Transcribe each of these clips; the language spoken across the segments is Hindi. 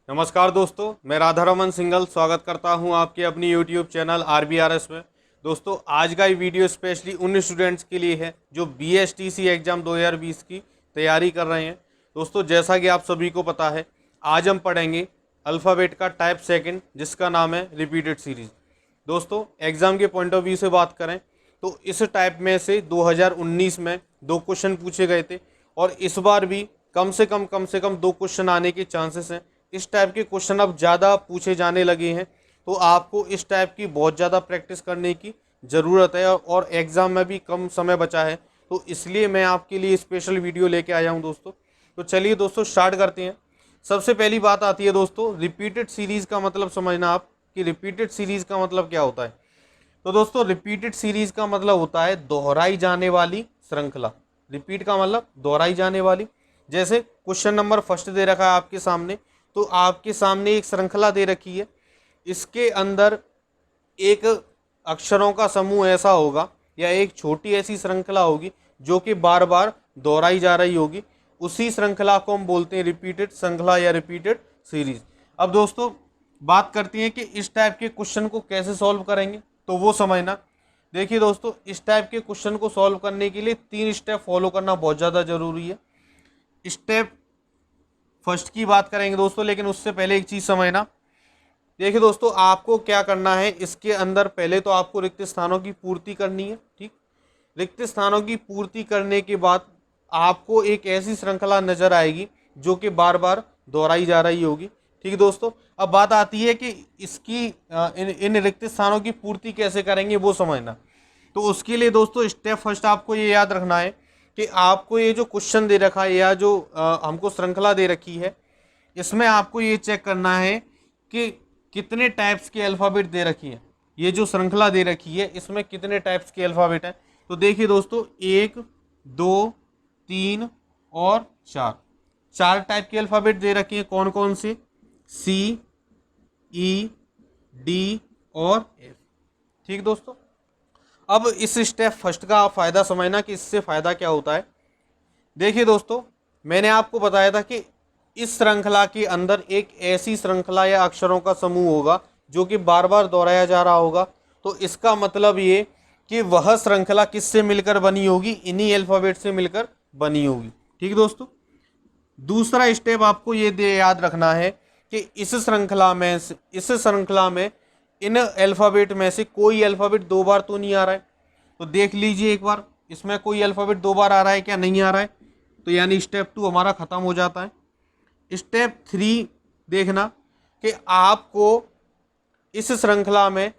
नमस्कार दोस्तों, मैं राधारमन सिंघल स्वागत करता हूं आपके अपनी YouTube चैनल RBRS में। दोस्तों, आज का ये वीडियो स्पेशली उन स्टूडेंट्स के लिए है जो BSTC एग्ज़ाम 2020 की तैयारी कर रहे हैं। दोस्तों, जैसा कि आप सभी को पता है, आज हम पढ़ेंगे अल्फ़ाबेट का टाइप सेकंड, जिसका नाम है रिपीटेड सीरीज़। दोस्तों, एग्ज़ाम के पॉइंट ऑफ व्यू से बात करें तो इस टाइप में से 2019 में 2 क्वेश्चन पूछे गए थे और इस बार भी कम से कम 2 क्वेश्चन आने के चांसेस हैं। इस टाइप के क्वेश्चन अब ज़्यादा पूछे जाने लगे हैं, तो आपको इस टाइप की बहुत ज़्यादा प्रैक्टिस करने की ज़रूरत है और एग्ज़ाम में भी कम समय बचा है, तो इसलिए मैं आपके लिए स्पेशल वीडियो लेके आया हूं दोस्तों। तो चलिए दोस्तों, स्टार्ट करते हैं। सबसे पहली बात आती है दोस्तों, रिपीटेड सीरीज़ का मतलब समझना आप कि रिपीटेड सीरीज़ का मतलब क्या होता है। तो दोस्तों, रिपीटेड सीरीज़ का मतलब होता है दोहराई जाने वाली श्रृंखला। रिपीट का मतलब दोहराई जाने वाली। जैसे क्वेश्चन नंबर फर्स्ट दे रखा है आपके सामने, तो आपके सामने एक श्रृंखला दे रखी है। इसके अंदर एक अक्षरों का समूह ऐसा होगा या एक छोटी ऐसी श्रृंखला होगी जो कि बार बार दोहराई जा रही होगी। उसी श्रृंखला को हम बोलते हैं रिपीटेड श्रृंखला या रिपीटेड सीरीज। अब दोस्तों, बात करती हैं कि इस टाइप के क्वेश्चन को कैसे सॉल्व करेंगे, तो वो समझना। देखिए दोस्तों, इस टाइप के क्वेश्चन को सॉल्व करने के लिए 3 स्टेप फॉलो करना बहुत ज़्यादा ज़रूरी है। स्टेप फर्स्ट की बात करेंगे दोस्तों, लेकिन उससे पहले एक चीज़ समझना। देखिए दोस्तों, आपको क्या करना है, इसके अंदर पहले तो आपको रिक्त स्थानों की पूर्ति करनी है। ठीक, रिक्त स्थानों की पूर्ति करने के बाद आपको एक ऐसी श्रृंखला नजर आएगी जो कि बार बार दोहराई जा रही होगी। ठीक दोस्तों, अब बात आती है कि इसकी इन रिक्त स्थानों की पूर्ति कैसे करेंगे, वो समझना। तो उसके लिए दोस्तों, स्टेप फर्स्ट आपको ये याद रखना है कि आपको ये जो क्वेश्चन दे रखा है या जो हमको श्रृंखला दे रखी है, इसमें आपको ये चेक करना है कि कितने टाइप्स के अल्फ़ाबेट दे रखी है। ये जो श्रृंखला दे रखी है, इसमें कितने टाइप्स के अल्फ़ाबेट हैं। तो देखिए दोस्तों, 1 2 3 और 4 टाइप के अल्फ़ाबेट दे रखे हैं। कौन कौन से? C E D और F। ठीक दोस्तों, अब इस स्टेप फर्स्ट का फ़ायदा समझना कि इससे फ़ायदा क्या होता है। देखिए दोस्तों, मैंने आपको बताया था कि इस श्रृंखला के अंदर एक ऐसी श्रृंखला या अक्षरों का समूह होगा जो कि बार बार दोहराया जा रहा होगा। तो इसका मतलब ये कि वह श्रृंखला किससे मिलकर बनी होगी, इन्हीं अल्फ़ाबेट से मिलकर बनी होगी। ठीक दोस्तों, दूसरा स्टेप आपको ये याद रखना है कि इस श्रृंखला में इन अल्फ़ाबेट में से कोई अल्फ़ाबेट 2 बार तो नहीं आ रहा है। तो देख लीजिए एक बार, इसमें कोई अल्फ़ाबेट 2 बार आ रहा है क्या? नहीं आ रहा है। तो यानी स्टेप 2 हमारा ख़त्म हो जाता है। स्टेप 3 देखना कि आपको इस श्रृंखला में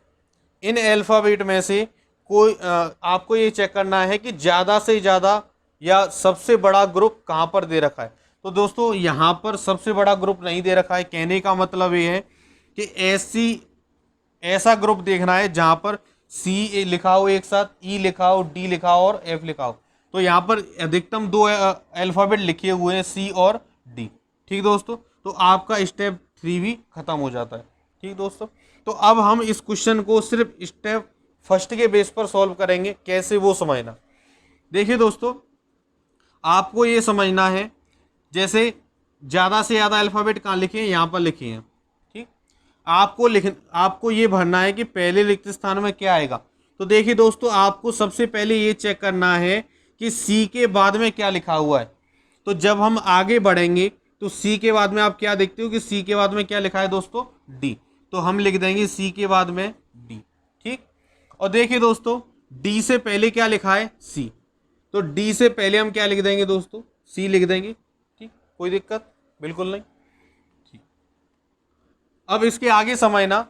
इन अल्फ़ाबेट में से कोई आपको ये चेक करना है कि ज़्यादा से ज़्यादा या सबसे बड़ा ग्रुप कहाँ पर दे रखा है। तो दोस्तों, यहाँ पर सबसे बड़ा ग्रुप नहीं दे रखा है। कहने का मतलब ये है कि ऐसा ग्रुप देखना है जहाँ पर C लिखा हो एक साथ, E लिखा हो, D लिखा हो और F लिखा हो। तो यहाँ पर अधिकतम 2 अल्फ़ाबेट लिखे हुए हैं, C और D। ठीक दोस्तों, तो आपका स्टेप 3 भी खत्म हो जाता है। ठीक दोस्तों, तो अब हम इस क्वेश्चन को सिर्फ स्टेप फर्स्ट के बेस पर सॉल्व करेंगे। कैसे, वो समझना। देखिए दोस्तों, आपको ये समझना है, जैसे ज़्यादा से ज़्यादा अल्फ़ाबेट कहाँ लिखे हैं, यहाँ पर लिखे हैं। ठीक, आपको ये भरना है कि पहले रिक्त स्थान में क्या आएगा। तो देखिए दोस्तों, आपको सबसे पहले ये चेक करना है कि C के बाद में क्या लिखा हुआ है। तो जब हम आगे बढ़ेंगे तो C के बाद में आप क्या देखते हो कि C के बाद में क्या लिखा है दोस्तों? D। तो हम लिख देंगे C के बाद में D। ठीक, और देखिए दोस्तों, D से पहले क्या लिखा है? C। तो D से पहले हम क्या लिख देंगे दोस्तों? C लिख देंगे। ठीक, कोई दिक्कत बिल्कुल नहीं। ठीक, अब इसके आगे समझना।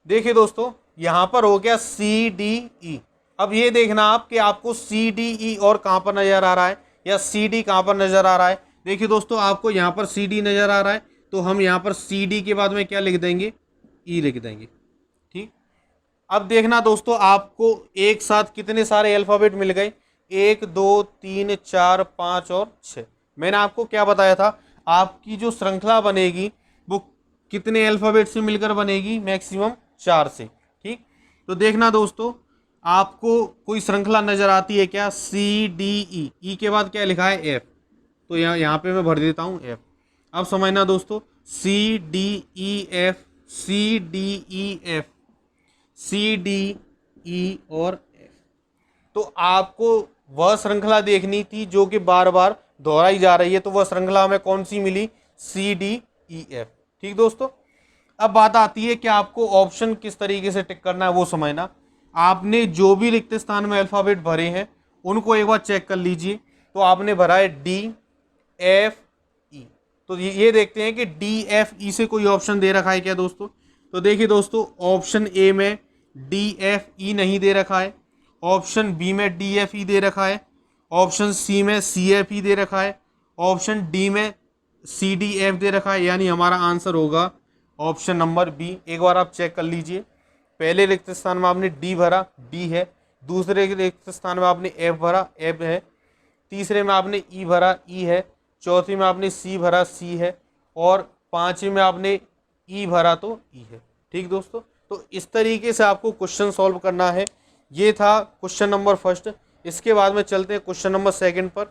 देखिए दोस्तों, यहाँ पर हो गया CDE। अब ये देखना आप कि आपको CDE और कहाँ पर नज़र आ रहा है या CD कहाँ पर नज़र आ रहा है। देखिए दोस्तों, आपको यहाँ पर CD नज़र आ रहा है, तो हम यहाँ पर CD के बाद में क्या लिख देंगे? E लिख देंगे। ठीक, अब देखना दोस्तों, आपको एक साथ कितने सारे अल्फ़ाबेट मिल गए? 1 2 3 4 5 और 6। मैंने आपको क्या बताया था, आपकी जो श्रृंखला बनेगी वो कितने अल्फ़ाबेट से मिलकर बनेगी? मैक्सिमम 4 से। ठीक, तो देखना दोस्तों, आपको कोई श्रृंखला नज़र आती है क्या? CDE। E के बाद क्या लिखा है? F। तो यहाँ पे मैं भर देता हूँ F। अब समझना दोस्तों, C D E F, C D E F, C D E और एफ। तो आपको वह श्रृंखला देखनी थी जो कि बार बार दोहराई जा रही है, तो वह श्रृंखला हमें कौन सी मिली? सी डी ई एफ। ठीक दोस्तों, अब बात आती है कि आपको ऑप्शन किस तरीके से टिक करना है वो समझना। आपने जो भी रिक्त स्थान में अल्फाबेट भरे हैं उनको एक बार चेक कर लीजिए। तो आपने भरा है डी एफ ई, तो ये देखते हैं कि डी एफ ई से कोई ऑप्शन दे रखा है क्या दोस्तों? तो देखिए दोस्तों, ऑप्शन ए में डी एफ ई नहीं दे रखा है, ऑप्शन बी में डी एफ ई दे रखा है, ऑप्शन सी में सी एफ ई दे रखा है, ऑप्शन डी में सी डी एफ दे रखा है। यानी हमारा आंसर होगा ऑप्शन नंबर बी। एक बार आप चेक कर लीजिए, पहले रिक्त स्थान में आपने डी भरा, डी है। दूसरे रिक्त स्थान में आपने एफ भरा, एफ है। तीसरे में आपने ई भरा, ई है। चौथी में आपने सी भरा, सी है। और पांचवी में आपने ई भरा, तो ई है। ठीक दोस्तों, तो इस तरीके से आपको क्वेश्चन सॉल्व करना है। ये था क्वेश्चन नंबर फर्स्ट। इसके बाद में चलते हैं क्वेश्चन नंबर सेकंड पर।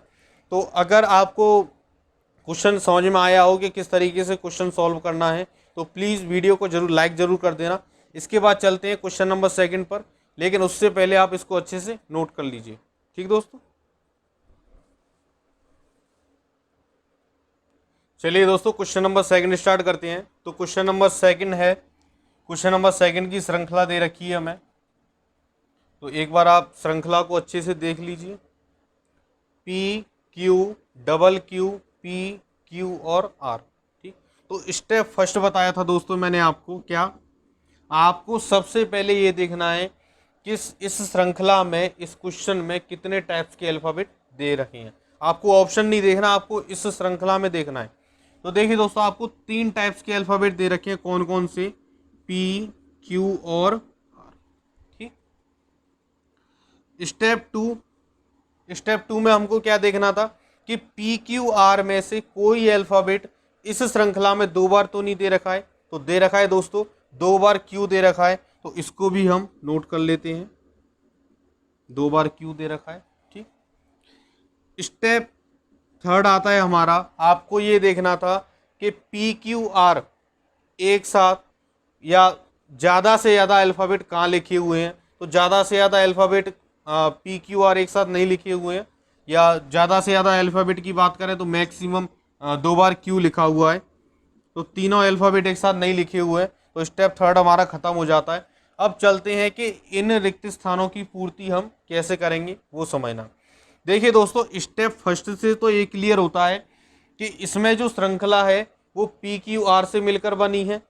तो अगर आपको क्वेश्चन समझ में आया हो कि किस तरीके से क्वेश्चन सॉल्व करना है, तो प्लीज़ वीडियो को जरूर लाइक जरूर कर देना। इसके बाद चलते हैं क्वेश्चन नंबर सेकंड पर, लेकिन उससे पहले आप इसको अच्छे से नोट कर लीजिए। ठीक दोस्तों, चलिए दोस्तों क्वेश्चन नंबर सेकंड स्टार्ट करते हैं। तो क्वेश्चन नंबर सेकंड है, क्वेश्चन नंबर सेकंड की श्रृंखला दे रखी है हमें। तो एक बार आप श्रृंखला को अच्छे से देख लीजिए, P Q double Q P Q और आर। ठीक, तो स्टेप फर्स्ट बताया था दोस्तों मैंने आपको, क्या आपको सबसे पहले ये देखना है कि इस श्रृंखला में, इस क्वेश्चन में कितने टाइप्स के अल्फाबेट दे रखे हैं। आपको ऑप्शन नहीं देखना, आपको इस श्रृंखला में देखना है। तो देखिए दोस्तों, आपको 3 टाइप्स के अल्फाबेट दे रखे हैं। कौन कौन से? पी क्यू और आर। ठीक, स्टेप टू में हमको क्या देखना था कि पी क्यू आर में से कोई अल्फाबेट इस श्रृंखला में 2 बार तो नहीं दे रखा है। तो दे रखा है दोस्तों, 2 बार क्यू दे रखा है, तो इसको भी हम नोट कर लेते हैं, 2 बार क्यू दे रखा है। ठीक, स्टेप थर्ड आता है हमारा, आपको ये देखना था कि पी क्यू आर एक साथ या ज़्यादा से ज़्यादा अल्फ़ाबेट कहाँ लिखे हुए हैं। तो ज़्यादा से ज़्यादा अल्फ़ाबेट पी क्यू आर एक साथ नहीं लिखे हुए हैं, या ज़्यादा से ज़्यादा अल्फ़ाबेट की बात करें तो मैक्सिमम 2 बार क्यू लिखा हुआ है। तो तीनों अल्फ़ाबेट एक साथ नहीं लिखे हुए हैं। तो स्टेप थर्ड हमारा ख़त्म हो जाता है। अब चलते हैं कि इन रिक्त स्थानों की पूर्ति हम कैसे करेंगे वो समझना। देखिए दोस्तों, स्टेप फर्स्ट से तो ये क्लियर होता है कि इसमें जो श्रृंखला है वो पी क्यू आर से मिलकर बनी है,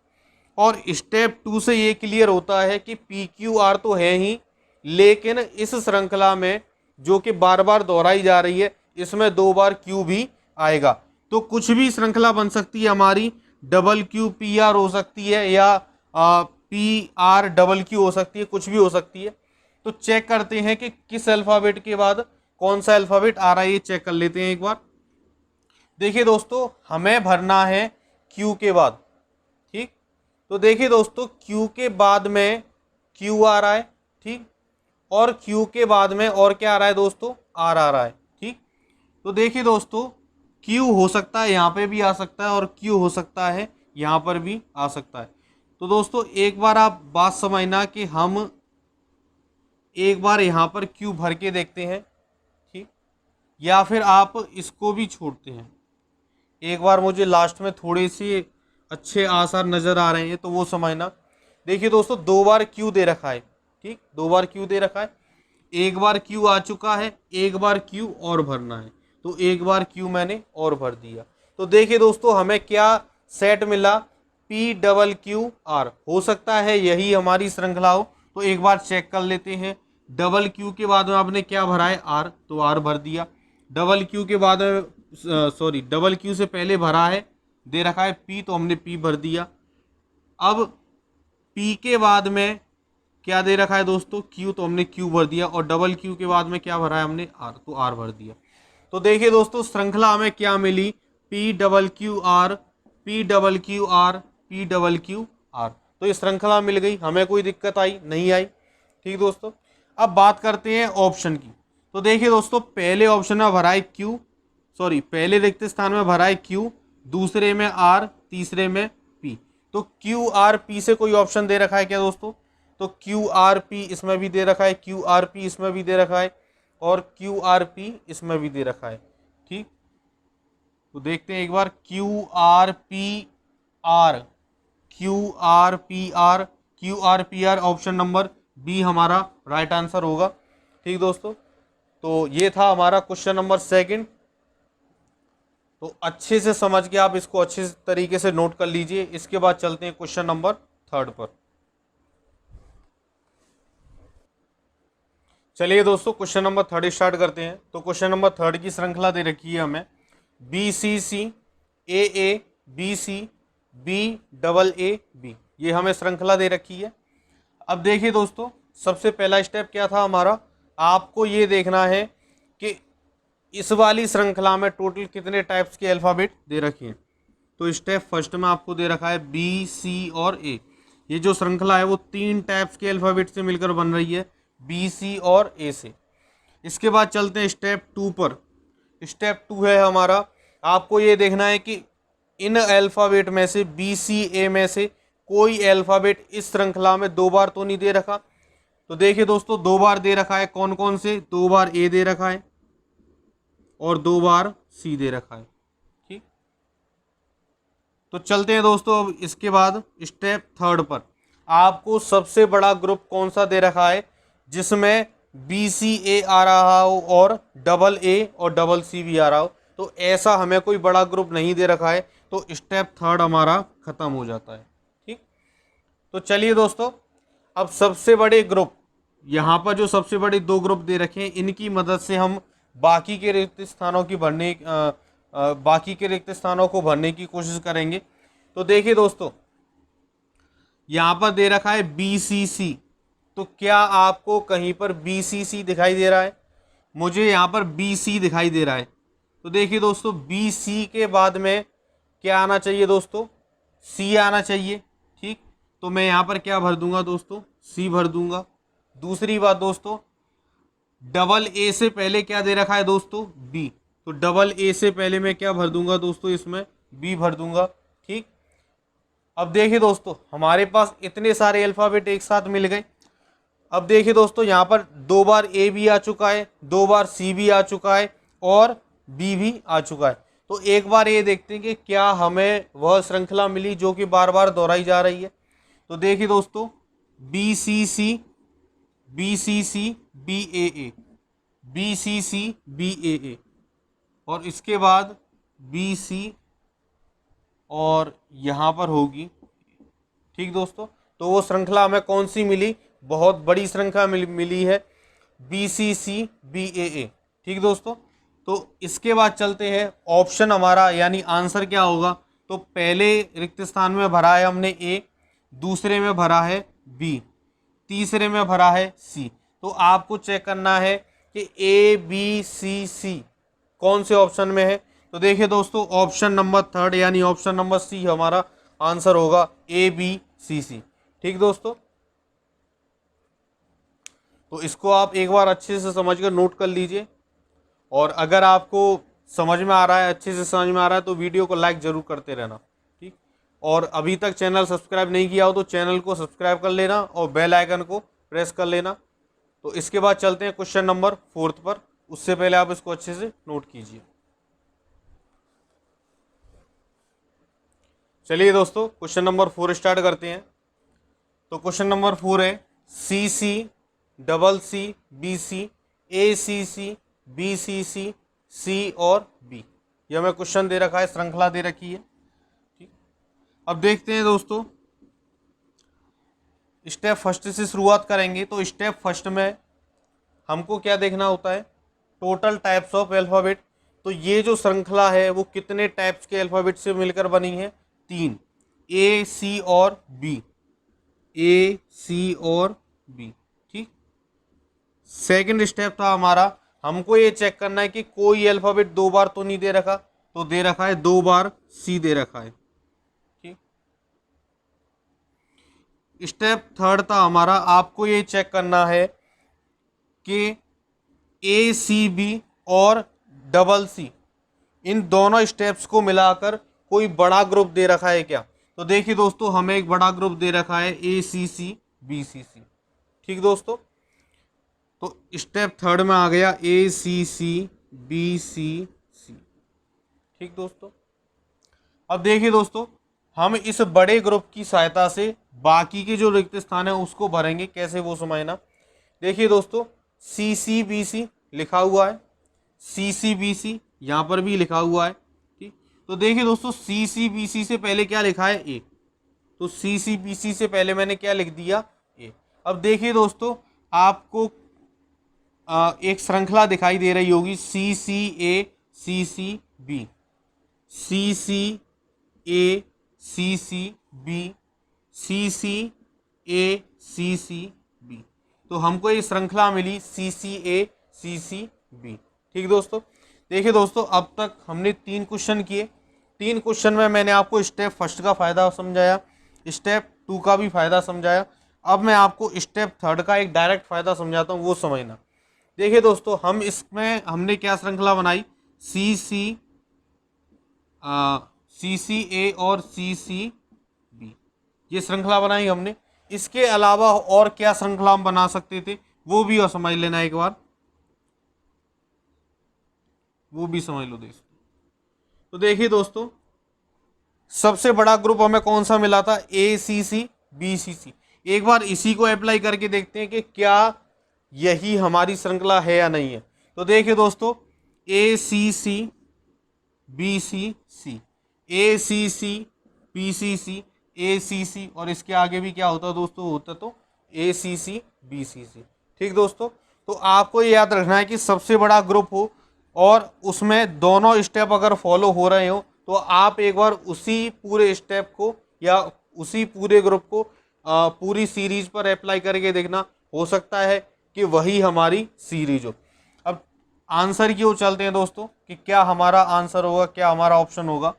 और स्टेप 2 से ये क्लियर होता है कि पी क्यू आर तो है ही, लेकिन इस श्रृंखला में जो कि बार बार दोहराई जा रही है, इसमें 2 बार क्यू भी आएगा। तो कुछ भी श्रृंखला बन सकती है हमारी, डबल क्यू पी आर हो सकती है, या पी आर डबल क्यू हो सकती है, कुछ भी हो सकती है। तो चेक करते हैं कि किस अल्फ़ाबेट के बाद कौन सा अल्फ़ाबेट आ रहा है, ये चेक कर लेते हैं एक बार। देखिए दोस्तों, हमें भरना है क्यू के बाद। ठीक, तो देखिए दोस्तों, क्यू के बाद में क्यू आ रहा है। ठीक, और क्यू के बाद में और क्या आ रहा है दोस्तों? आर आ रहा है। ठीक, तो देखिए दोस्तों, क्यू हो सकता है यहाँ पे भी आ सकता है, और क्यू हो सकता है यहाँ पर भी आ सकता है। तो दोस्तों एक बार आप बात समझना कि हम एक बार यहाँ पर क्यू भर के देखते हैं। ठीक, या फिर आप इसको भी छोड़ते हैं। एक बार मुझे लास्ट में थोड़े से अच्छे आसार नज़र आ रहे हैं, तो वो समझना। देखिए दोस्तों, 2 बार क्यू दे रखा है। ठीक, 2 बार क्यू दे रखा है, एक बार क्यू आ चुका है, एक बार क्यू और भरना है। तो एक बार क्यू मैंने और भर दिया। तो देखिए दोस्तों, हमें क्या सेट मिला? P double Q are. हो सकता है यही हमारी श्रृंखला हो, तो एक बार चेक कर लेते हैं। डबल क्यू के बाद में आपने क्या भरा है? आर, तो आर भर दिया। डबल क्यू के बाद में डबल क्यू से पहले भरा है, दे रखा है पी, तो हमने पी भर दिया। अब पी के बाद में क्या दे रखा है दोस्तों? क्यू, तो हमने क्यू भर दिया। और डबल क्यू के बाद में क्या भरा है हमने? आर, तो आर भर दिया। तो देखिए दोस्तों, श्रृंखला हमें क्या मिली? P double Q R, P double Q R, P double Q R. तो ये श्रृंखला मिल गई, हमें कोई दिक्कत आई नहीं आई। ठीक दोस्तों, अब बात करते हैं ऑप्शन की। तो देखिए दोस्तों, पहले ऑप्शन में भरा है क्यू, पहले रिक्त स्थान में भरा है क्यू, दूसरे में आर, तीसरे में पी। तो क्यू आर पी से कोई ऑप्शन दे रखा है क्या दोस्तों? तो क्यू आर पी इसमें भी दे रखा है, क्यू आर पी इसमें भी दे रखा है, और क्यू आर पी इसमें भी दे रखा है। ठीक, तो देखते हैं एक बार, Q R P R, Q R P R, Q R P R, option number B हमारा राइट आंसर होगा। ठीक दोस्तों, तो ये था हमारा क्वेश्चन नंबर सेकंड। तो अच्छे से समझ के आप इसको अच्छे तरीके से नोट कर लीजिए। इसके बाद चलते हैं क्वेश्चन नंबर थर्ड पर। चलिए दोस्तों, क्वेश्चन नंबर थर्ड स्टार्ट करते हैं। तो क्वेश्चन नंबर थर्ड की श्रृंखला दे रखी है हमें B C C, A B C, B double A B, ये हमें श्रृंखला दे रखी है। अब देखिए दोस्तों, सबसे पहला स्टेप क्या था हमारा, आपको ये देखना है कि इस वाली श्रृंखला में टोटल कितने टाइप्स के अल्फ़ाबेट दे रखे हैं। तो स्टेप फर्स्ट में आपको दे रखा है बी, सी और ए। ये जो श्रृंखला है वो 3 टाइप्स के अल्फ़ाबेट से मिलकर बन रही है, बी, सी और ए से। इसके बाद चलते हैं स्टेप 2 पर। स्टेप 2 है हमारा, आपको ये देखना है कि इन अल्फ़ाबेट में से बी, सी, ए में से कोई अल्फ़ाबेट इस श्रृंखला में 2 बार तो नहीं दे रखा। तो देखिए दोस्तों, 2 बार दे रखा है, कौन कौन से? 2 बार ए दे रखा है और 2 बार सी दे रखा है। ठीक, तो चलते हैं दोस्तों अब इसके बाद स्टेप थर्ड पर। आपको सबसे बड़ा ग्रुप कौन सा दे रखा है जिसमें बी सी ए आ रहा हो और डबल ए और डबल सी भी आ रहा हो? तो ऐसा हमें कोई बड़ा ग्रुप नहीं दे रखा है, तो स्टेप थर्ड हमारा खत्म हो जाता है। ठीक, तो चलिए दोस्तों, अब सबसे बड़े ग्रुप, यहाँ पर जो सबसे बड़े 2 ग्रुप दे रखे हैं, इनकी मदद से हम बाकी के रिक्त स्थानों की बाकी के रिक्त स्थानों को भरने की कोशिश करेंगे। तो देखिए दोस्तों, यहाँ पर दे रखा है बी सी सी, तो क्या आपको कहीं पर बी सी सी दिखाई दे रहा है? मुझे यहाँ पर बी सी दिखाई दे रहा है। तो देखिए दोस्तों, बी सी के बाद में क्या आना चाहिए दोस्तों? सी आना चाहिए। ठीक, तो मैं यहाँ पर क्या भर दूंगा दोस्तों? सी भर दूंगा। दूसरी बात दोस्तों, डबल ए से पहले क्या दे रखा है दोस्तों? बी, तो डबल ए से पहले मैं क्या भर दूंगा दोस्तों? इसमें बी भर दूंगा। ठीक, अब देखिए दोस्तों, हमारे पास इतने सारे अल्फ़ाबेट एक साथ मिल गए। अब देखिए दोस्तों, यहाँ पर 2 बार ए भी आ चुका है, 2 बार सी भी आ चुका है और बी भी आ चुका है। तो एक बार ये देखते हैं कि क्या हमें वह श्रृंखला मिली जो कि बार बार दोहराई जा रही है। तो देखिए दोस्तों, बी सी सी, बी सी सी, बी ए, बी सी सी, बी ए, और इसके बाद बी सी और यहाँ पर होगी। ठीक दोस्तों, तो वो श्रृंखला हमें कौन सी मिली? बहुत बड़ी श्रृंखला मिली है, बी सी सी, बी ए। ठीक दोस्तों, तो इसके बाद चलते हैं ऑप्शन हमारा, यानी आंसर क्या होगा। तो पहले रिक्त स्थान में भरा है हमने ए, दूसरे में भरा है बी, तीसरे में भरा है सी। तो आपको चेक करना है कि ए बी सी सी कौन से ऑप्शन में है। तो देखिए दोस्तों, ऑप्शन नंबर थर्ड यानी ऑप्शन नंबर सी हमारा आंसर होगा, ए बी सी सी। ठीक दोस्तों, तो इसको आप एक बार अच्छे से समझकर नोट कर लीजिए, और अगर आपको समझ में आ रहा है, अच्छे से समझ में आ रहा है, तो वीडियो को लाइक ज़रूर करते रहना। ठीक, और अभी तक चैनल सब्सक्राइब नहीं किया हो तो चैनल को सब्सक्राइब कर लेना और बेल आइकन को प्रेस कर लेना। तो इसके बाद चलते हैं क्वेश्चन नंबर 4 पर। उससे पहले आप इसको अच्छे से नोट कीजिए। चलिए दोस्तों, क्वेश्चन नंबर 4 स्टार्ट करते हैं। तो क्वेश्चन नंबर 4 है सी सी, डबल सी, बी सी, ए सी सी, बी सी सी, सी और बी। ये हमें क्वेश्चन दे रखा है, श्रृंखला दे रखी है। ठीक, अब देखते हैं दोस्तों, स्टेप फर्स्ट से शुरुआत करेंगे। तो स्टेप फर्स्ट में हमको क्या देखना होता है? Total types of alphabet. तो ये जो श्रृंखला है वो कितने टाइप्स के अल्फ़ाबेट से मिलकर बनी है? 3, ए सी और बी, ए सी और बी। ठीक, सेकंड स्टेप था हमारा, हमको ये चेक करना है कि कोई अल्फ़ाबेट 2 बार तो नहीं दे रखा। तो दे रखा है 2 बार सी दे रखा है। ठीक, स्टेप थर्ड था हमारा, आपको ये चेक करना है कि ए सी बी और डबल सी, इन दोनों स्टेप्स को मिलाकर कोई बड़ा ग्रुप दे रखा है क्या? तो देखिए दोस्तों, हमें एक बड़ा ग्रुप दे रखा है ACC BCC। ठीक दोस्तों, तो स्टेप थर्ड में आ गया ACC BCC। ठीक दोस्तों, अब देखिए दोस्तों, हम इस बड़े ग्रुप की सहायता से बाकी के जो रिक्त स्थान है उसको भरेंगे। कैसे वो समझना। देखिए दोस्तों, CCBC लिखा हुआ है, CCBC यहाँ पर भी लिखा हुआ है। ठीक, तो देखिए दोस्तों, CCBC से पहले क्या लिखा है? A। तो CCBC से पहले मैंने क्या लिख दिया? A। अब देखिए दोस्तों, आपको एक श्रृंखला दिखाई दे रही होगी, CCA CCB, CCA CCB, CCA CCB। तो हमको ये श्रृंखला मिली CCA CCB। ठीक दोस्तों, देखिए दोस्तों, अब तक हमने 3 क्वेश्चन किए। 3 क्वेश्चन में मैंने आपको स्टेप फर्स्ट का फायदा समझाया, स्टेप 2 का भी फायदा समझाया। अब मैं आपको स्टेप थर्ड का एक डायरेक्ट फायदा समझाता हूँ, वो समझना। देखिए दोस्तों, हम इसमें हमने क्या श्रृंखला बनाई? CCA और CCB, ये श्रृंखला बनाई हमने। इसके अलावा और क्या श्रृंखला हम बना सकते थे, वो भी समझ लेना एक बार, वो भी समझ लो दोस्तों। तो देखिए दोस्तों, सबसे बड़ा ग्रुप हमें कौन सा मिला था? ACC BCC। एक बार इसी को अप्लाई करके देखते हैं कि क्या यही हमारी श्रृंखला है या नहीं है। तो देखिए दोस्तों, ACC BCC, ACC BCC, ACC, और इसके आगे भी क्या होता दोस्तों? होता तो ACC BCC। ठीक दोस्तों, तो आपको ये याद रखना है कि सबसे बड़ा ग्रुप हो और उसमें दोनों स्टेप अगर फॉलो हो रहे हो, तो आप एक बार उसी पूरे स्टेप को या उसी पूरे ग्रुप को पूरी सीरीज पर अप्लाई करके देखना। हो सकता है कि वही हमारी सीरीज हो। अब आंसर की ओर चलते हैं दोस्तों, कि क्या हमारा आंसर होगा, क्या हमारा ऑप्शन होगा।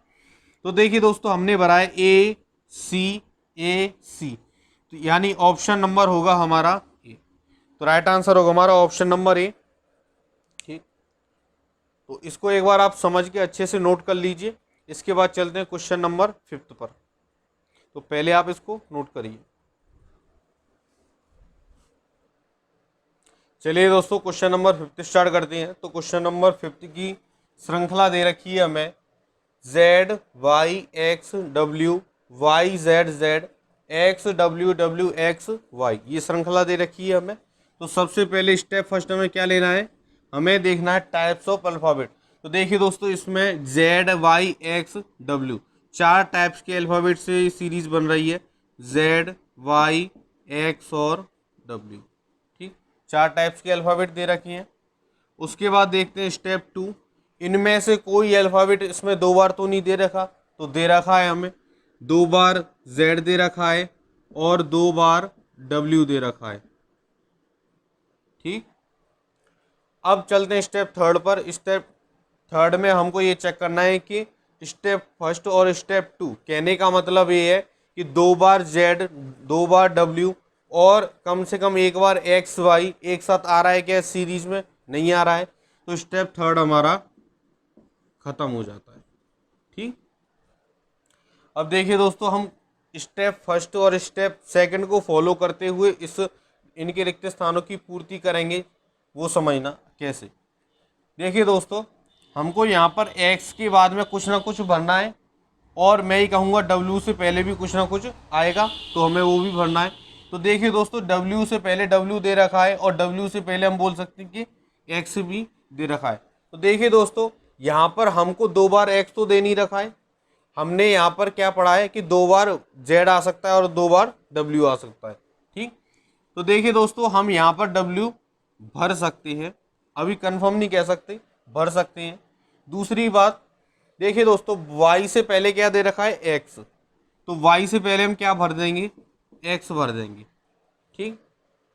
तो देखिए दोस्तों, हमने भरा है ACAC, तो यानी ऑप्शन नंबर होगा हमारा ए। तो राइट आंसर होगा हमारा ऑप्शन नंबर ए। ठीक, तो इसको एक बार आप समझ के अच्छे से नोट कर लीजिए। इसके बाद चलते हैं क्वेश्चन नंबर 5 पर। तो पहले आप इसको नोट करिए। चलिए दोस्तों, क्वेश्चन नंबर 5 स्टार्ट करते हैं। तो क्वेश्चन नंबर 5 की श्रृंखला दे रखी है हमें Z Y X W Y Z Z X W W X Y, ये श्रृंखला दे रखी है हमें। तो सबसे पहले स्टेप फर्स्ट हमें क्या लेना है? हमें देखना है टाइप्स ऑफ अल्फ़ाबेट। तो देखिए दोस्तों, इसमें Z Y X W 4 types के अल्फ़ाबेट से सीरीज बन रही है, Z Y X और W। ठीक, 4 टाइप्स के अल्फ़ाबेट दे रखी हैं। उसके बाद देखते हैं स्टेप 2, इनमें से कोई अल्फ़ाबेट इसमें 2 बार तो नहीं दे रखा। तो दे रखा है हमें 2 बार Z दे रखा है और 2 बार W दे रखा है। ठीक, अब चलते हैं स्टेप थर्ड पर। स्टेप थर्ड में हमको ये चेक करना है कि स्टेप फर्स्ट और स्टेप 2, कहने का मतलब ये है कि 2 बार Z 2 बार W और कम से कम 1 बार X Y एक साथ आ रहा है क्या सीरीज में? नहीं आ रहा है। तो स्टेप थर्ड हमारा खत्म हो जाता है। ठीक, अब देखिए दोस्तों, हम स्टेप फर्स्ट और स्टेप सेकंड को फॉलो करते हुए इनके रिक्त स्थानों की पूर्ति करेंगे, वो समझना कैसे। देखिए दोस्तों, हमको यहाँ पर X के बाद में कुछ ना कुछ भरना है, और मैं ही कहूँगा W से पहले भी कुछ ना कुछ आएगा, तो हमें वो भी भरना है। तो देखिए दोस्तों, W से पहले W दे रखा है और W से पहले हम बोल सकते हैं कि X भी दे रखा है। तो देखिए दोस्तों, यहाँ पर हमको 2 बार X तो दे नहीं रखा है। हमने यहाँ पर क्या पढ़ा है कि 2 बार Z आ सकता है और 2 बार W आ सकता है। ठीक, तो देखिए दोस्तों, हम यहाँ पर W भर सकते हैं, अभी कंफर्म नहीं कह सकते, भर सकते हैं। दूसरी बात, देखिए दोस्तों, Y से पहले क्या दे रखा है? X, तो Y से पहले हम क्या भर देंगे? X भर देंगे। ठीक,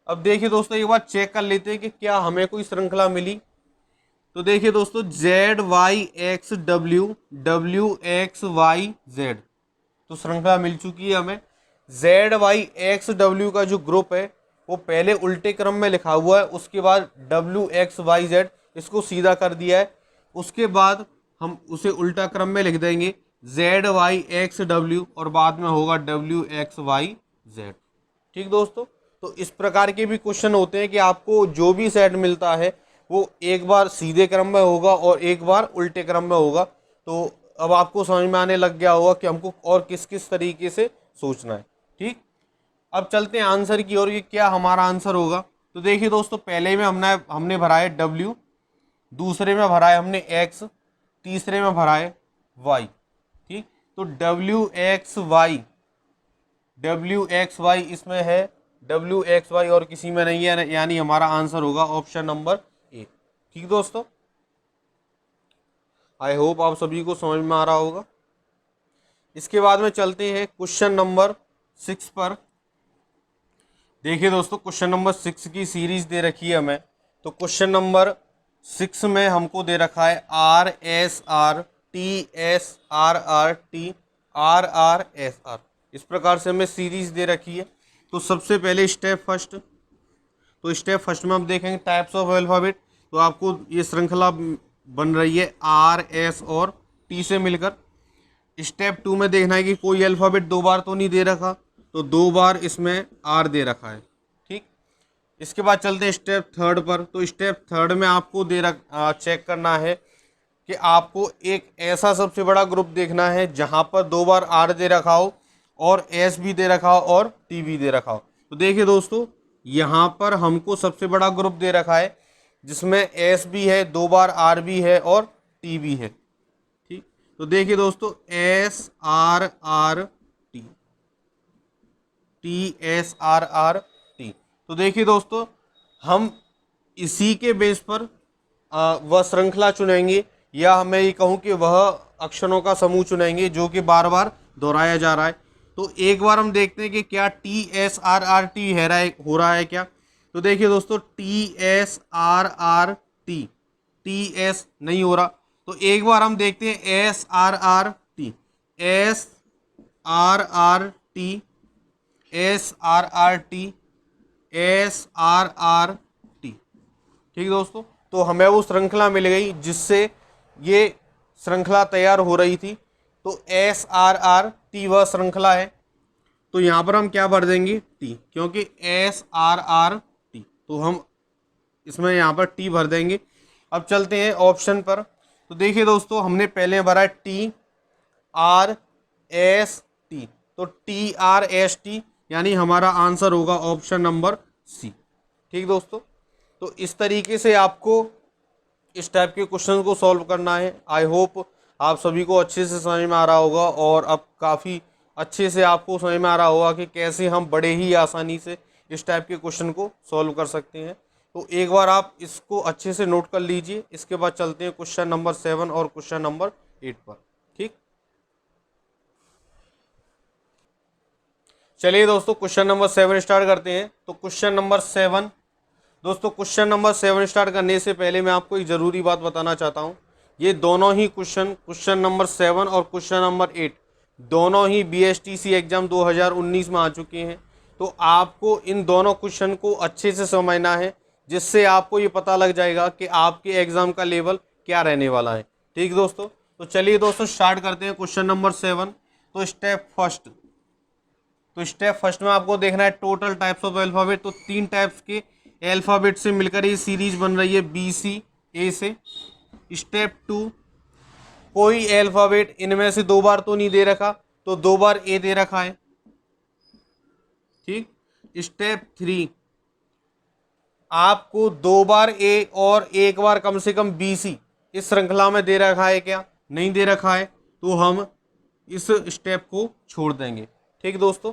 अब देखिए दोस्तों, एक बार चेक कर लेते हैं कि क्या हमें कोई श्रृंखला मिली। तो देखिए दोस्तों, Z Y X W W X Y Z, तो श्रृंखला मिल चुकी है हमें। Z Y X W का जो ग्रुप है वो पहले उल्टे क्रम में लिखा हुआ है, उसके बाद W X Y Z इसको सीधा कर दिया है, उसके बाद हम उसे उल्टा क्रम में लिख देंगे ZYXW और बाद में होगा WXYZ। ठीक दोस्तों, तो इस प्रकार के भी क्वेश्चन होते हैं कि आपको जो भी सेट मिलता है वो एक बार सीधे क्रम में होगा और एक बार उल्टे क्रम में होगा। तो अब आपको समझ में आने लग गया होगा कि हमको और किस किस तरीके से सोचना है। ठीक, अब चलते हैं आंसर की ओर कि क्या हमारा आंसर होगा। तो देखिए दोस्तों, पहले में हमने भरा है W, दूसरे में भरा है हमने X, तीसरे में भरा है Y। ठीक, तो WXY इसमें है, WXY और किसी में नहीं है, यानी हमारा आंसर होगा ऑप्शन नंबर ए। ठीक दोस्तों, आई होप आप सभी को समझ में आ रहा होगा। इसके बाद में चलते हैं क्वेश्चन नंबर 6 पर। देखिए दोस्तों, क्वेश्चन नंबर 6 की सीरीज दे रखी है हमें। तो क्वेश्चन नंबर 6 में हमको दे रखा है RSR TSRR TRRSR। इस प्रकार से हमें सीरीज दे रखी है। तो सबसे पहले स्टेप फर्स्ट में हम देखेंगे टाइप्स ऑफ अल्फ़ाबेट। तो आपको ये श्रृंखला बन रही है RS और T से मिलकर। स्टेप 2 में देखना है कि कोई अल्फ़ाबेट दो बार तो नहीं दे रखा, तो दो बार इसमें R दे रखा है। ठीक, इसके बाद चलते हैं स्टेप 3 पर। तो स्टेप 3 में आपको चेक करना है कि आपको एक ऐसा सबसे बड़ा ग्रुप देखना है जहां पर दो बार R दे रखा हो और S भी दे रखा हो और T भी दे रखा हो। तो देखिए दोस्तों, यहाँ पर हमको सबसे बड़ा ग्रुप दे रखा है जिसमें S भी है, दो बार R भी है और T भी है। ठीक, तो देखिए दोस्तों, SRRT TSRRT। तो देखिए दोस्तों, हम इसी के बेस पर वह श्रृंखला चुनेंगे, या मैं ये कहूँ कि वह अक्षरों का समूह चुनेंगे जो कि बार बार दोहराया जा रहा है। तो एक बार हम देखते हैं कि क्या TSRRT हो रहा है क्या। तो देखिए दोस्तों, TSRRT TS नहीं हो रहा। तो एक बार हम देखते हैं SRRT SRRT SRRT SRRT। ठीक दोस्तों, तो हमें वो श्रृंखला मिल गई जिससे ये श्रृंखला तैयार हो रही थी। तो SRRT वह श्रृंखला है। तो यहाँ पर हम क्या भर देंगे, T, क्योंकि SRRT, तो हम इसमें यहाँ पर T भर देंगे। अब चलते हैं ऑप्शन पर। तो देखिए दोस्तों, हमने पहले भरा है TRST, तो TRST यानी हमारा आंसर होगा ऑप्शन नंबर सी। ठीक दोस्तों, तो इस तरीके से आपको इस टाइप के क्वेश्चन को सॉल्व करना है। आई होप आप सभी को अच्छे से समझ में आ रहा होगा और अब काफ़ी अच्छे से आपको समझ में आ रहा होगा कि कैसे हम बड़े ही आसानी से इस टाइप के क्वेश्चन को सॉल्व कर सकते हैं। तो एक बार आप इसको अच्छे से नोट कर लीजिए। इसके बाद चलते हैं क्वेश्चन नंबर 7 और क्वेश्चन नंबर 8 पर। ठीक, चलिए दोस्तों, क्वेश्चन नंबर 7 स्टार्ट करते हैं। तो क्वेश्चन नंबर 7 दोस्तों, क्वेश्चन नंबर 7 स्टार्ट करने से पहले मैं आपको एक ज़रूरी बात बताना चाहता हूँ। ये दोनों ही क्वेश्चन नंबर 7 और क्वेश्चन नंबर 8 दोनों ही BSTC एग्ज़ाम 2019 में आ चुके हैं। तो आपको इन दोनों क्वेश्चन को अच्छे से समझना है, जिससे आपको ये पता लग जाएगा कि आपके एग्ज़ाम का लेवल क्या रहने वाला है। ठीक दोस्तों, तो चलिए दोस्तों स्टार्ट करते हैं क्वेश्चन नंबर 7। तो स्टेप फर्स्ट में आपको देखना है टोटल टाइप्स ऑफ अल्फ़ाबेट। तो 3 टाइप्स के अल्फ़ाबेट से मिलकर ये सीरीज बन रही है BCA से। स्टेप 2, कोई अल्फ़ाबेट इनमें से दो बार तो नहीं दे रखा, तो दो बार A दे रखा है। ठीक, स्टेप 3, आपको दो बार A और एक बार कम से कम BC इस श्रृंखला में दे रखा है क्या, नहीं दे रखा है, तो हम इस स्टेप को छोड़ देंगे। ठीक दोस्तों,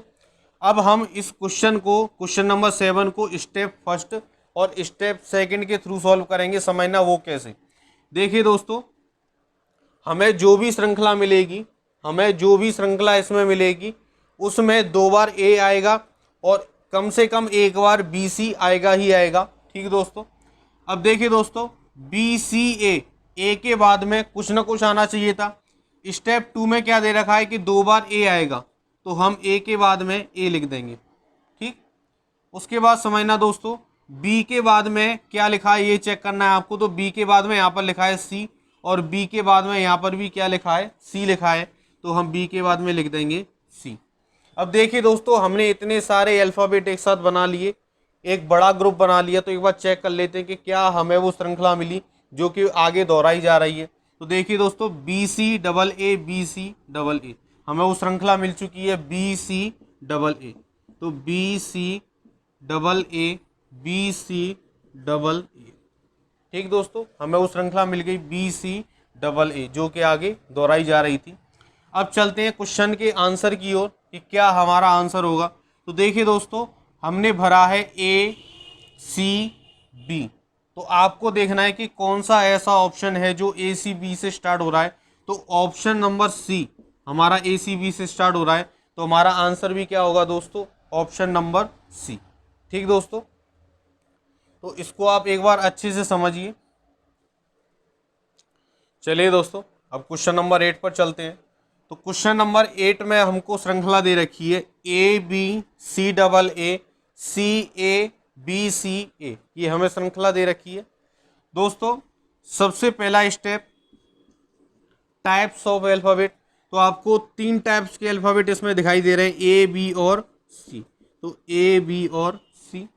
अब हम इस क्वेश्चन नंबर 7 को स्टेप फर्स्ट और स्टेप सेकंड के थ्रू सॉल्व करेंगे। समझना वो कैसे। देखिए दोस्तों, हमें जो भी श्रृंखला इसमें मिलेगी उसमें दो बार A आएगा और कम से कम एक बार BC आएगा ही आएगा। ठीक दोस्तों, अब देखिए दोस्तों, BCA A के बाद में कुछ ना कुछ आना चाहिए था। स्टेप 2 में क्या दे रखा है कि दो बार A आएगा, तो हम A के बाद में A लिख देंगे। ठीक, उसके बाद समझना दोस्तों, B के बाद में क्या लिखा है ये चेक करना है आपको। तो B के बाद में यहाँ पर लिखा है C और B के बाद में यहाँ पर भी क्या लिखा है, C लिखा है। तो हम बी के बाद में लिख देंगे सी। अब देखिए दोस्तों, हमने इतने सारे अल्फ़ाबेट एक साथ बना लिए, एक बड़ा ग्रुप बना लिया, तो एक बार चेक कर लेते हैं कि क्या हमें वो श्रृंखला मिली जो कि आगे दोहराई जा रही है। तो देखिए दोस्तों, B C double A, B C double A, हमें वो श्रृंखला मिल चुकी है बी सी डबल ए। तो B C double A, B C double A, ठीक दोस्तों, हमें वो श्रृंखला मिल गई बी सी डबल ए जो कि आगे दोहराई जा रही थी। अब चलते हैं क्वेश्चन के आंसर की ओर कि क्या हमारा आंसर होगा। तो देखिए दोस्तों, हमने भरा है ए सी बी, तो आपको देखना है कि कौन सा ऐसा ऑप्शन है जो ए सी बी से स्टार्ट हो रहा है। तो ऑप्शन नंबर सी हमारा ए सी बी से स्टार्ट हो रहा है, तो हमारा आंसर भी क्या होगा दोस्तों, ऑप्शन नंबर सी। ठीक दोस्तों, तो इसको आप एक बार अच्छे से समझिए। चलिए दोस्तों, अब क्वेश्चन नंबर 8 पर चलते हैं। तो क्वेश्चन नंबर 8 में हमको श्रृंखला दे रखी है A B C double A, C A B C A, ये हमें श्रृंखला दे रखी है। दोस्तों, सबसे पहला स्टेप, टाइप्स ऑफ अल्फाबेट। तो आपको 3 टाइप्स के अल्फाबेट इसमें दिखाई दे रहे हैं, ए बी और सी। तो ए बी और सी।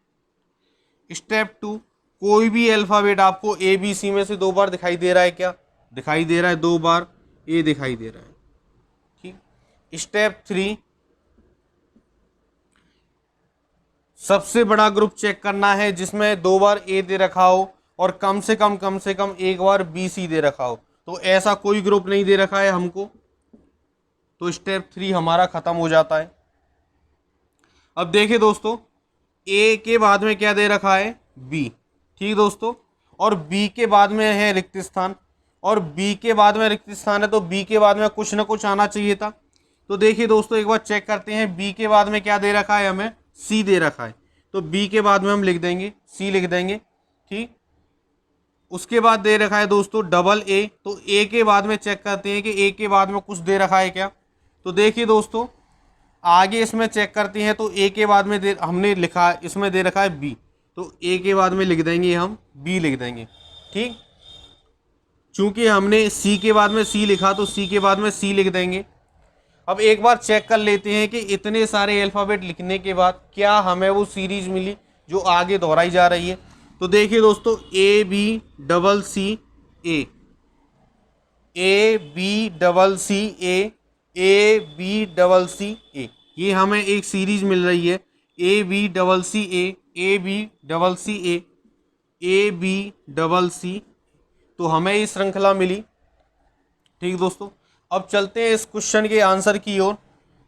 स्टेप 2, कोई भी अल्फाबेट आपको ए बी सी में से 2 बार दिखाई दे रहा है, क्या दिखाई दे रहा है, 2 बार ए दिखाई दे रहा है। ठीक। स्टेप 3, सबसे बड़ा ग्रुप चेक करना है जिसमें 2 बार ए दे रखा हो और कम से कम 1 बार बी सी दे रखा हो। तो ऐसा कोई ग्रुप नहीं दे रखा है हमको, तो स्टेप 3 हमारा खत्म हो जाता है। अब देखिए दोस्तों, ए के बाद में क्या दे रखा है, बी। ठीक दोस्तों, और बी के बाद में है रिक्त स्थान, और बी के बाद में रिक्त स्थान है, तो बी के बाद में कुछ ना कुछ आना चाहिए था। तो देखिए दोस्तों, एक बार चेक करते हैं, बी के बाद में क्या दे रखा है, हमें सी दे रखा है, तो बी के बाद में हम लिख देंगे सी, लिख देंगे। ठीक। उसके बाद दे रखा है दोस्तों डबल ए, तो ए के बाद में चेक करते हैं कि ए के बाद में कुछ दे रखा है क्या। तो देखिए दोस्तों, आगे इसमें चेक करते हैं, तो ए के बाद में हमने लिखा है, इसमें दे रखा है बी, तो ए के बाद में लिख देंगे हम बी, लिख देंगे। ठीक। चूंकि हमने सी के बाद में सी लिखा, तो सी के बाद में सी लिख देंगे। अब एक बार चेक कर लेते हैं कि इतने सारे अल्फ़ाबेट लिखने के बाद क्या हमें वो सीरीज मिली जो आगे दोहराई जा रही है। तो देखिए दोस्तों, A B double C A, A B double C A, A B double C A, ये हमें एक सीरीज मिल रही है, A B double C A, A B double C A, A B double C, तो हमें ये श्रृंखला मिली। ठीक दोस्तों, अब चलते हैं इस क्वेश्चन के आंसर की ओर।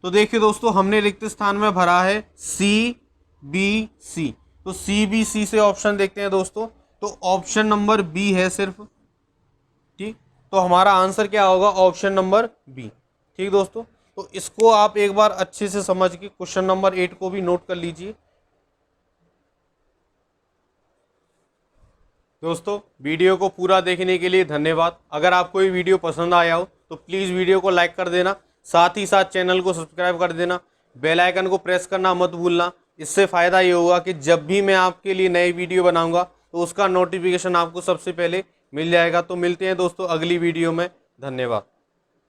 तो देखिए दोस्तों, हमने रिक्त स्थान में भरा है सी बी सी, तो सी बी सी से ऑप्शन देखते हैं दोस्तों, तो ऑप्शन नंबर बी है सिर्फ। ठीक, तो हमारा आंसर क्या होगा, ऑप्शन नंबर बी। ठीक दोस्तों, तो इसको आप एक बार अच्छे से समझ के क्वेश्चन नंबर 8 को भी नोट कर लीजिए। दोस्तों, वीडियो को पूरा देखने के लिए धन्यवाद। अगर आपको ये वीडियो पसंद आया हो तो प्लीज़ वीडियो को लाइक कर देना, साथ ही साथ चैनल को सब्सक्राइब कर देना, बेल आइकन को प्रेस करना मत भूलना। इससे फ़ायदा ये होगा कि जब भी मैं आपके लिए नई वीडियो बनाऊंगा तो उसका नोटिफिकेशन आपको सबसे पहले मिल जाएगा। तो मिलते हैं दोस्तों अगली वीडियो में, धन्यवाद।